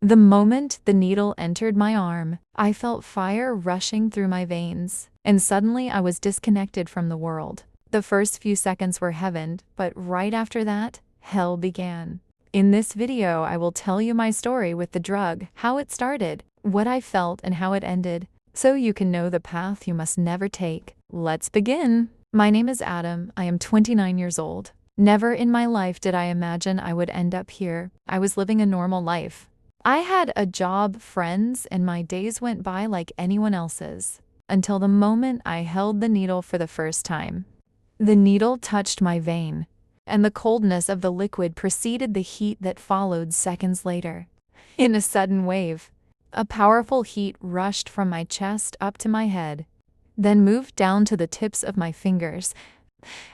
The moment the needle entered my arm, I felt fire rushing through my veins, and suddenly I was disconnected from the world. The first few seconds were heaven, but right after that, hell began. In this video, I will tell you my story with the drug, how it started, what I felt, and how it ended, so you can know the path you must never take. Let's begin. My name is Adam. I am 29 years old. Never in my life did I imagine I would end up here. I was living a normal life. I had a job, friends, and my days went by like anyone else's, until the moment I held the needle for the first time. The needle touched my vein, and the coldness of the liquid preceded the heat that followed seconds later. In a sudden wave, a powerful heat rushed from my chest up to my head, then moved down to the tips of my fingers,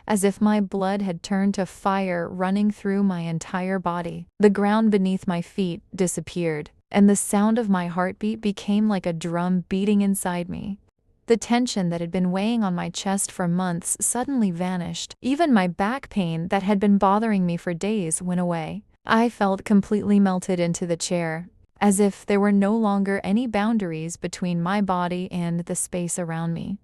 as if my blood had turned to fire running through my entire body. The ground beneath my feet disappeared, and the sound of my heartbeat became like a drum beating inside me. The tension that had been weighing on my chest for months suddenly vanished. Even my back pain that had been bothering me for days went away. I felt completely melted into the chair, as if there were no longer any boundaries between my body and the space around me.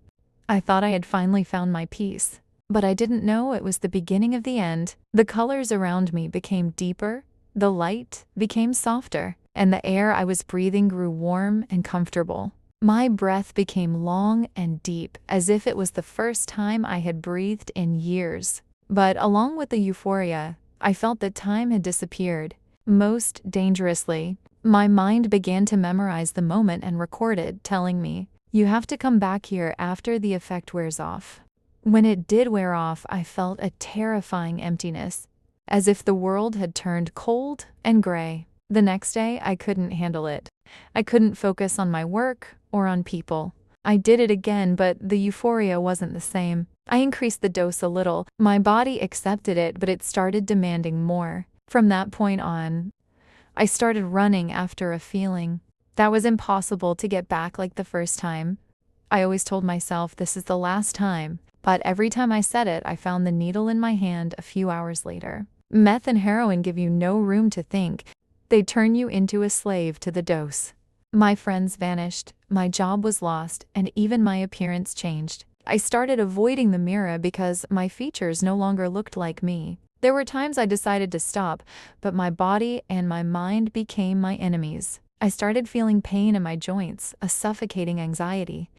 I thought I had finally found my peace, but I didn't know it was the beginning of the end. The colors around me became deeper, the light became softer, and the air I was breathing grew warm and comfortable. My breath became long and deep, as if it was the first time I had breathed in years. But along with the euphoria, I felt that time had disappeared. Most dangerously, my mind began to memorize the moment and record it, telling me, "You have to come back here after the effect wears off." When it did wear off, I felt a terrifying emptiness, as if the world had turned cold and gray. The next day, I couldn't handle it. I couldn't focus on my work or on people. I did it again, but the euphoria wasn't the same. I increased the dose a little. My body accepted it, but it started demanding more. From that point on, I started running after a feeling. That was impossible to get back like the first time. I always told myself this is the last time, but every time I said it, I found the needle in my hand a few hours later. Meth and heroin give you no room to think. They turn you into a slave to the dose. My friends vanished, my job was lost, and even my appearance changed. I started avoiding the mirror because my features no longer looked like me. There were times I decided to stop, but my body and my mind became my enemies. I started feeling pain in my joints, a suffocating anxiety,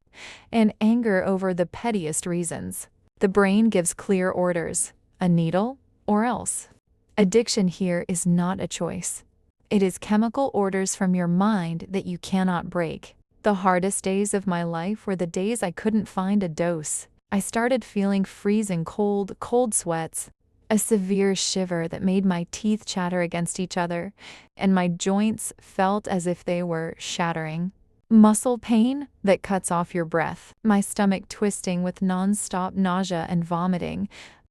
and anger over the pettiest reasons. The brain gives clear orders: a needle or else. Addiction here is not a choice. It is chemical orders from your mind that you cannot break. The hardest days of my life were the days I couldn't find a dose. I started feeling freezing cold sweats, a severe shiver that made my teeth chatter against each other, and my joints felt as if they were shattering. Muscle pain that cuts off your breath, my stomach twisting with non-stop nausea and vomiting,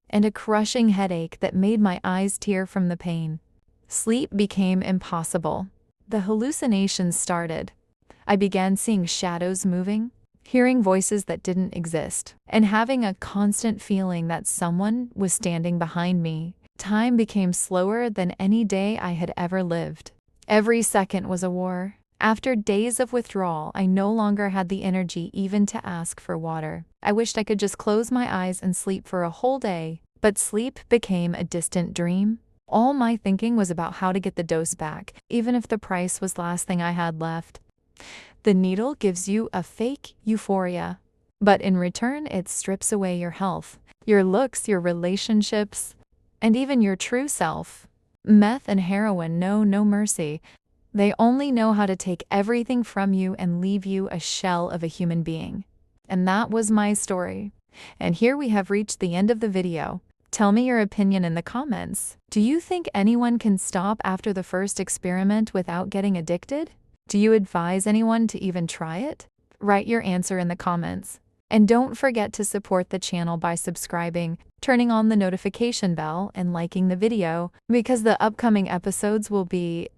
and a crushing headache that made my eyes tear from the pain. Sleep became impossible. The hallucinations started. I began seeing shadows moving, hearing voices that didn't exist, and having a constant feeling that someone was standing behind me. Time became slower than any day I had ever lived. Every second was a war. After days of withdrawal, I no longer had the energy even to ask for water. I wished I could just close my eyes and sleep for a whole day, but sleep became a distant dream. All my thinking was about how to get the dose back, even if the price was the last thing I had left. The needle gives you a fake euphoria, but in return it strips away your health, your looks, your relationships, and even your true self. Meth and heroin know no mercy. They only know how to take everything from you and leave you a shell of a human being. And that was my story. And here we have reached the end of the video. Tell me your opinion in the comments. Do you think anyone can stop after the first experiment without getting addicted? Do you advise anyone to even try it? Write your answer in the comments. And don't forget to support the channel by subscribing, turning on the notification bell, and liking the video, because the upcoming episodes will be